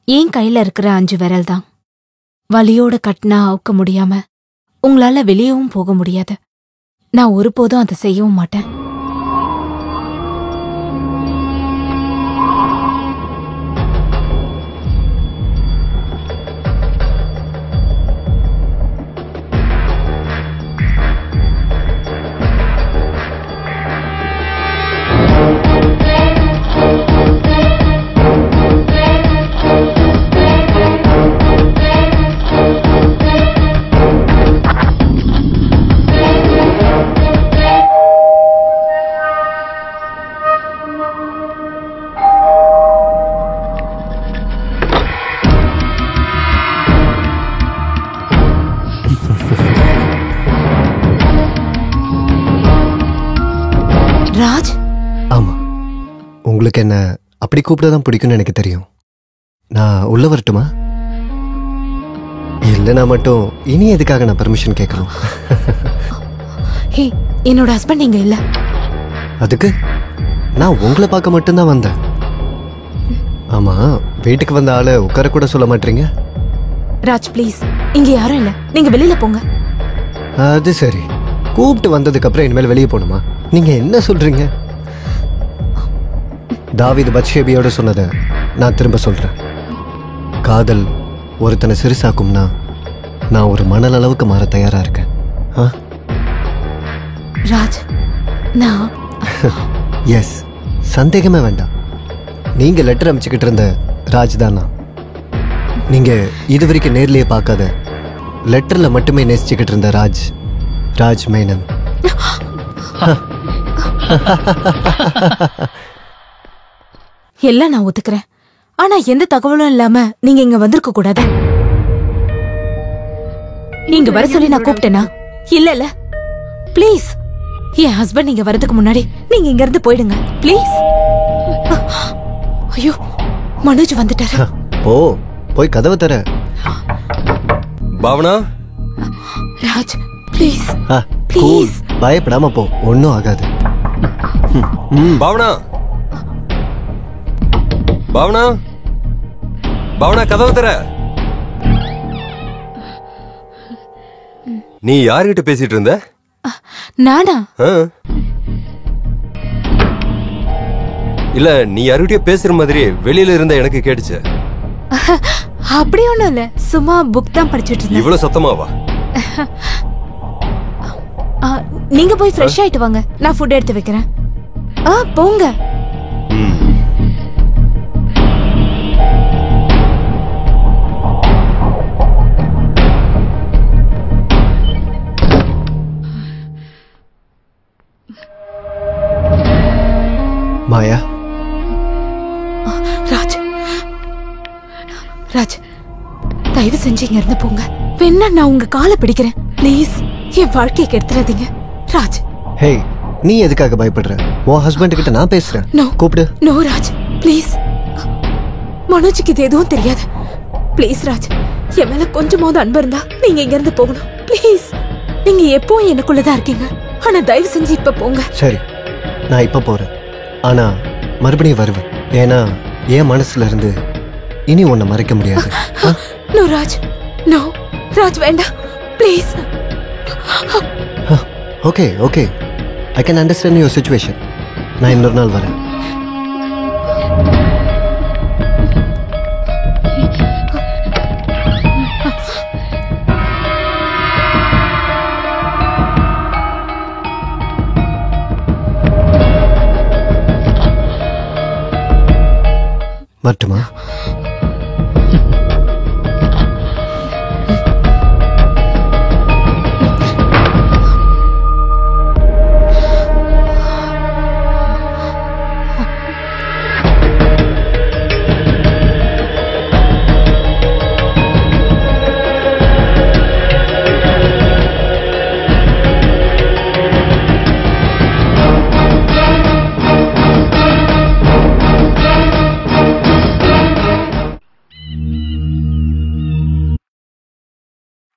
என் கையில இருக்கிற 5 விரல் தான். வலியோட கட்டினா அவுக்க முடியாம உங்களால வெளியவும் போக முடியாது. நான் ஒருபோதும் அதை செய்யவும் மாட்டேன். ராஜ், ஆமா, உங்களுக்கு என்ன அப்படி கூப்பிடதான் பிடிக்கும்னு எனக்கு தெரியும். நான் உள்ள வரட்டுமா? இல்லைனா மட்டும் இனி எதுக்காக நான் பெர்மிஷன் கேட்கணும்? ஹே, என்னோட ஹஸ்பண்ட் இங்க இல்ல. அதுக்கு நான் உங்களை பார்க்க மட்டும்தான் வந்தேன். ஆமா, வீட்டுக்கு வந்த ஆளை உட்கார கூட சொல்ல மாட்டீங்க? ராஜ் ப்ளீஸ், இங்க யாரும் இல்ல, நீங்க வெளியில போங்க. அது சரி, கூப்பிட்டு வந்ததுக்கு அப்புறம் இனிமேல் வெளியே போகணுமா? நீங்க என்ன சொல்றீங்க? தாவீது பத்ஷேபியோட சொன்னதை நான் திரும்ப சொல்றேன். காதல் ஒருத்தனை சிறுசாக்கும்னா நான் ஒரு மணல் அளவுக்கு மாற தயாரா இருக்கேன். ராஜ், நான் எஸ், சந்தேகமே வேண்டாம். நீங்க லெட்டர் அமைச்சுக்கிட்டு இருந்த ராஜ் தானா? நீங்க இதுவரைக்கும் நேர்லயே பார்க்காத, லெட்டர்ல மட்டுமே நேசிச்சுக்கிட்டு இருந்த ராஜ், ராஜ் மேனன். எல்லாம் நான் ஒத்துக்கிறேன். ஆனா எந்த தகவலும் இல்லாம நீங்க இங்க வந்திருக்க கூடாது. நீங்க வர சொல்லி நான் கூப்பிட்டேனா? இல்ல ப்ளீஸ், என் ஹஸ்பண்ட் இங்க வரதுக்கு முன்னாடி நீங்க இங்க இருந்து போயிடுங்க ப்ளீஸ். ஐயோ, மனோஜ் வந்துட்டாரு. போய் கதவை தர. பாவனா, ராஜ் ப்ளீஸ் ப்ளீஸ், பயப்படாம போ, ஒன்னும் ஆகாது. பாவனா, பாவனா, பாவனா, கதவை தர. நீ யாருகிட்ட பேசிட்டு இருந்த? நானா? இல்ல, நீ யாருகிட்டயோ பேசுற மாதிரி வெளியில இருந்த எனக்கு கேட்டுச்சு. அப்படி ஒண்ணும் இல்ல, சும்மா புக் தான் படிச்சிட்டு இருந்தேன். இவ்வளவு சத்தமாவா? நீங்க போய் ஃப்ரெஷ் ஆயிட்டு வாங்க, நான் ஃபுட் எடுத்து வைக்கிறேன். போங்க. மாயா, ராஜ், ராஜ் தயவு செஞ்சு இங்க இருந்து போங்க. வேணா நான் உங்க காலை பிடிக்கிறேன் ப்ளீஸ். என் வாழ்க்கையை கெடுத்துறாதீங்க ராஜ். ஹே, நீ எதுக்காக பயப்படுற? உன் ஹஸ்பண்ட் கிட்ட நான் பேசுறேன். கூப்பிடு. நோ ராஜ் ப்ளீஸ், மனோஜுக்கு இது எதுவும் தெரியாது. ப்ளீஸ் ராஜ், என் மேல கொஞ்சமாவது அன்பு இருந்தா நீங்க இங்க இருந்து போகணும் ப்ளீஸ். நீங்க எப்பவும் எனக்குள்ளதான் இருக்கீங்க, ஆனா தயவு செஞ்சு இப்ப போங்க. சரி, நான் இப்ப போறேன். ஆனா மறுபடியும் வருவேன். ஏன்னா என் மனசுல இருந்து இனி உன்னை மறைக்க முடியாது. நோ ராஜ், நோ ராஜ், வேண்டாம் please. Okay okay, I can understand your situation. நான் இன்னொரு நாள் வரேன். வரட்டுமா?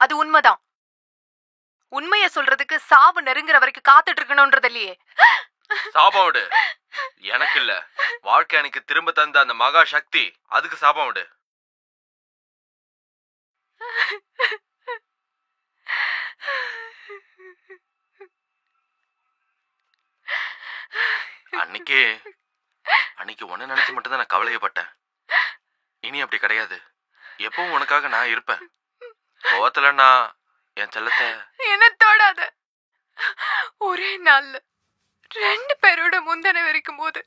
அது உண்மைதான். உண்மைய சொல்றதுக்கு சாவு நெருங்குற வரைக்கும் காத்துட்டு இருக்கணும்ன்றது இல்லையே. சாபம் விடு. எனக்கு இல்ல, வாழ்க்கை எனக்கு திரும்ப தந்த அந்த மகா சக்தி, அதுக்கு சாபம் விடு. அன்னைக்கு ஒன்னு நினைச்சு மட்டும்தான் நான் கவலையப்பட்டேன். இனி அப்படி கிடையாது. எப்பவும் உனக்காக நான் இருப்பேன். கோவத்துல நான் என் செல்லத்தை என்ன தொடாத. ஒரே நாள்ல 2 பேரோட முந்தனை வெறுக்கும் போது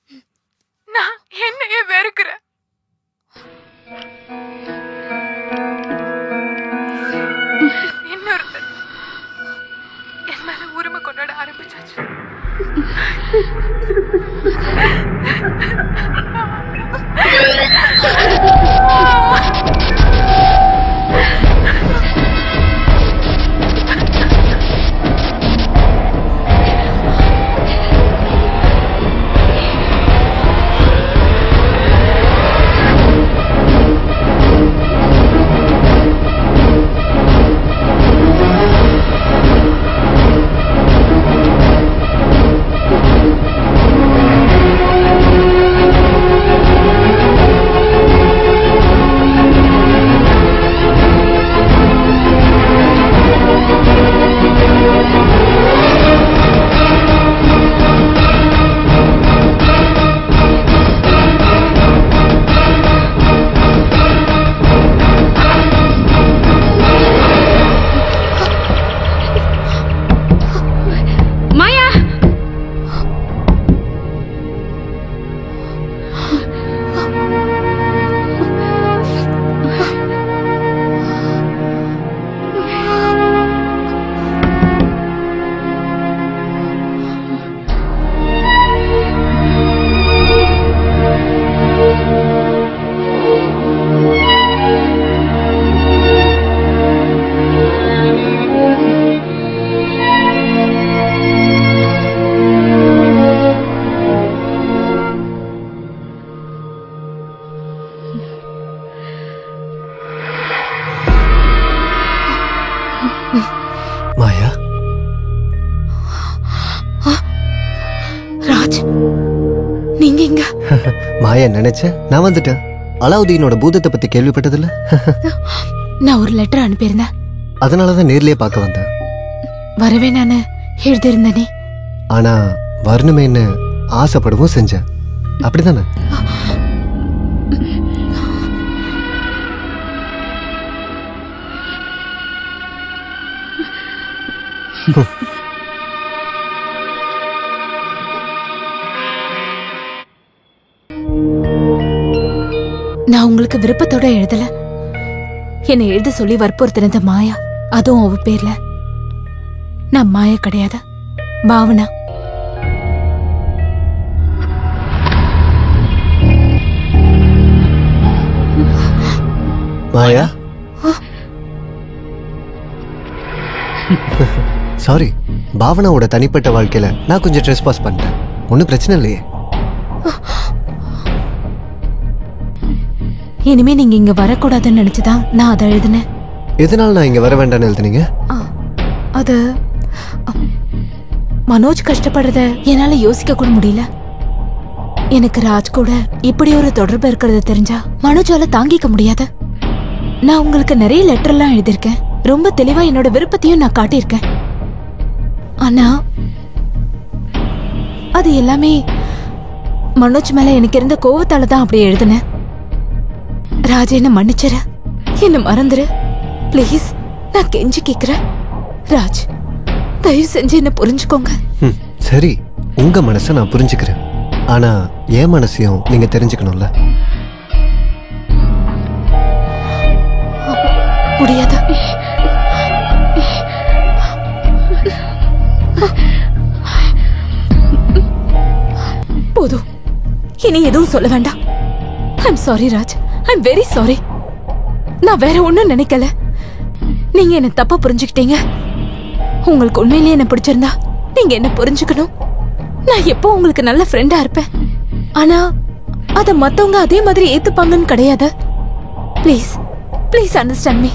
நான் என்னையே வெறுக்கிறேன். இன்னொருத்தர் என் மேல உரிமை கொண்டாட ஆரம்பிச்சாச்சு. மாயா, ராஜ், நீங்க இங்க? மாயா நினைச்ச நான் வந்துட்டேன். அலாவுதீனோட பூதத்தை பத்தி கேள்விப்பட்டதில்ல? நான் ஒரு லெட்டர் அனுப்பியிருந்தேன். அதனாலதான் நேர்லயே பார்க்க வந்தேன். வரவே நானு எழுதியிருந்தேனே. ஆனா வரணுமேன்னு ஆசைப்படவும் செஞ்சேன். அப்படிதானே? நான் உங்களுக்கு விருப்பத்தோட எழுதல. என்னை எழுத சொல்லி வற்புறுத்தினது மாயா. அதுவும் அவ பேர்ல. நான் மாயா கிடையாது, பாவனா. மாயா, சாரி, பாவனாவோட தனிப்பட்ட வாழ்க்கையில நான் கொஞ்சம் ட்ரெஸ் பாஸ் பண்ணிட்டேன். ஒன்னும் பிரச்சனை இல்லையே. இனிமே நீங்க இங்க வரக்கூடாதுன்னு நினைச்சுதான் நான் அதை எழுதினேன். எதனால நான் இங்க வர வேண்டாம்னு எழுதுனீங்க? அது மனோஜ் கஷ்டப்படுறத என்னால யோசிக்க கூட முடியல. எனக்கு ராஜ் கூட இப்படி ஒரு தொடர்பு இருக்கிறத தெரிஞ்சா மனோஜால தாங்கிக்க முடியாது. நான் உங்களுக்கு நிறைய லெட்டர்லாம் எழுதியிருக்கேன். ரொம்ப தெளிவா என்னோட விருப்பத்தையும் நான் காட்டியிருக்கேன். ஆனா அது எல்லாமே மனோஜ் மேல எனக்கு இருந்த கோவத்தால தான் அப்படி எழுதுனேன். ராஜ், என்ன மன்னிச்சிரு, என்ன மறந்துரு பிளீஸ். நான் கெஞ்சி கேக்குறேன். ராஜ், தயவு செஞ்சு என்ன புரிஞ்சுக்கோங்க. சரி, உங்க மனசை நான் புரிஞ்சுக்கிறேன். ஆனா என் மனசையும் நீங்க தெரிஞ்சுக்கணும்ல. முடியாத. போதும், இனி எதுவும் சொல்ல வேண்டாம். I'm sorry Raj, I'm very sorry. நான் வேற ஒண்ணும் நினைக்கல. நீங்க என்ன தப்பா புரிஞ்சுக்கிட்டீங்க. உங்களுக்கு உண்மையிலேயே என்ன பிடிச்சிருந்தா நீங்க என்ன புரிஞ்சுக்கணும். நான் எப்போ உங்களுக்கு நல்ல ஃப்ரெண்டா இருப்பேன். ஆனா அத மத்தவங்க அதே மாதிரி ஏத்துப்பாங்கன்னு கிடையாது. Please please understand me.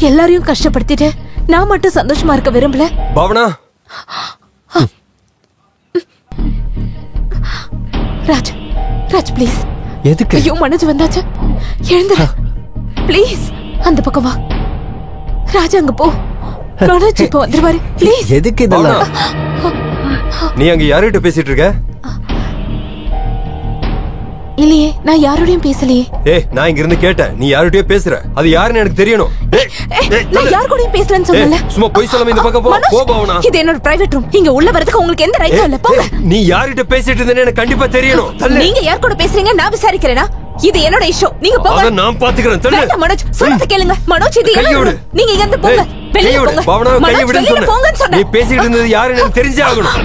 எல்லாரையும் கஷ்டப்படுத்திட்டு நான் மட்டும் சந்தோஷமா இருக்க விரும்பல. பாவனா, ராஜ், ராஜ் ப்ளீஸ். எதுக்கு? ஐயோ, மனோஜ் வந்தாச்சு. எழுந்துரு ப்ளீஸ். அந்த பக்கம் வா. ராஜா அங்க போ. மனோஜ் இப்போ வந்துருவாரு. ப்ளீஸ். எதுக்கு இதெல்லாம்? நீ அங்க யார்கிட்ட பேசிட்டு இருக்க? இல்லையே, நான் யாரோடையும் பேசலையே. நான் இங்க இருந்து கேட்டேன், நீ யார்கிட்டயோ பேசுற. அது யாருன்னு எனக்கு தெரியணும். நான் யார் கூடயும் பேசலன்னு சொன்னல. சும்மா போய் சொல்லாம இந்த பக்கம் போ பாவனா. இது என்னோட பிரைவேட் ரூம். இங்க உள்ள வரதுக்கு உங்களுக்கு எந்த ரைட்ஸும் இல்ல. போங்க. நீ யார்கிட்ட பேசிட்டு இருந்தேன்னு எனக்கு கண்டிப்பா தெரியணும். நீங்க யார் கூட பேசுறீங்க நான் விசாரிக்கிறேனா? இது என்னோட இஷ்யூ. நீங்க போங்க. அத நான் பாத்துக்கறேன். வேண்டாம் மனோஜ், சொல்றத கேளுங்க. மனோஜ் இது என்னோட. நீங்க இங்க இருந்து போங்க. வெளிய போங்க. பாவனா கையை விடுன்னு போங்கன்னு சொன்னேன். நீ பேசிட்டு இருந்தது யாருன்னு எனக்கு தெரிஞ்சே ஆகணும்.